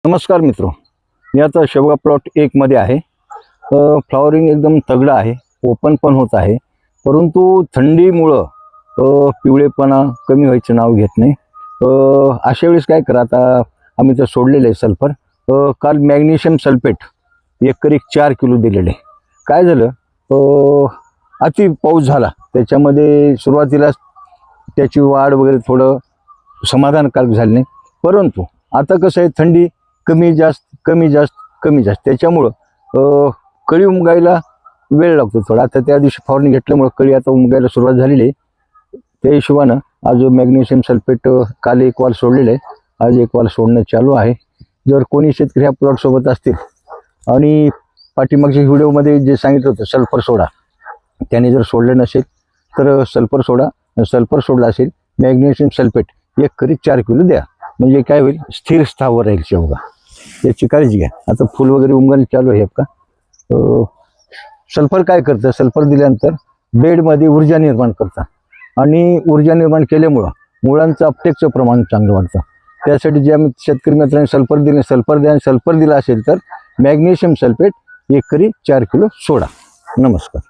नमस्कार मित्रों, मी आता शेवगा प्लॉट 1 मध्ये आहे. फ्लॉवरिंग एकदम तगडं आहे, ओपन पण होत आहे. परंतु थंडीमुळं पिवळेपणा कमी व्हायचं नाव घेत नाही. अशा वेळेस काय करा, आता आम्ही तर सोडलेलं आहे सल्फर. काल मॅग्नेशियम सल्फेट एकरी 4 किलो दिलेले. काय झालं, अति पाऊस झाला, त्याच्यामध्ये सुरुवातीला त्याची वाढ वगैरे थोडं समाधानकारक झाली नाही. परंतु आता कसं आहे, थंडी कमी जास्त त्याच्यामुळं कळी उमगायला वेळ लागतो थोडा. आता त्या दिवशी फवारणी घेतल्यामुळं कळी आता उमगायला सुरुवात झालेली आहे. त्या हिशोबानं आज मॅग्नेशियम सल्फेट काल 1 वाल सोडलेलं आहे, आज 1 वाल सोडणं चालू आहे. जर कोणी शेतकरी ह्या प्लॉटसोबत असतील आणि पाठीमागच्या व्हिडिओमध्ये जे सांगितलं होतं सल्फर सोडा, त्याने जर सोडलं नसेल तर सल्फर सोडा. सल्फर सोडला असेल मॅग्नेशियम सल्फेट एकरी 4 किलो द्या, म्हणजे काय होईल, स्थिर स्थावर राहील शेवगा. याची काळजी घ्या. आता फुल वगैरे उमगायला चालू आहे का. सल्फर काय करतं, सल्फर दिल्यानंतर बेडमध्ये ऊर्जा निर्माण करतं आणि ऊर्जा निर्माण केल्यामुळं मुळांचं अपटेकचं प्रमाण चांगलं वाढतं. त्यासाठी जे आम्ही शेतकरी मित्रांनी सल्फर द्या. सल्फर दिला असेल तर मॅग्नेशियम सल्फेट एकरी 4 किलो सोडा. नमस्कार.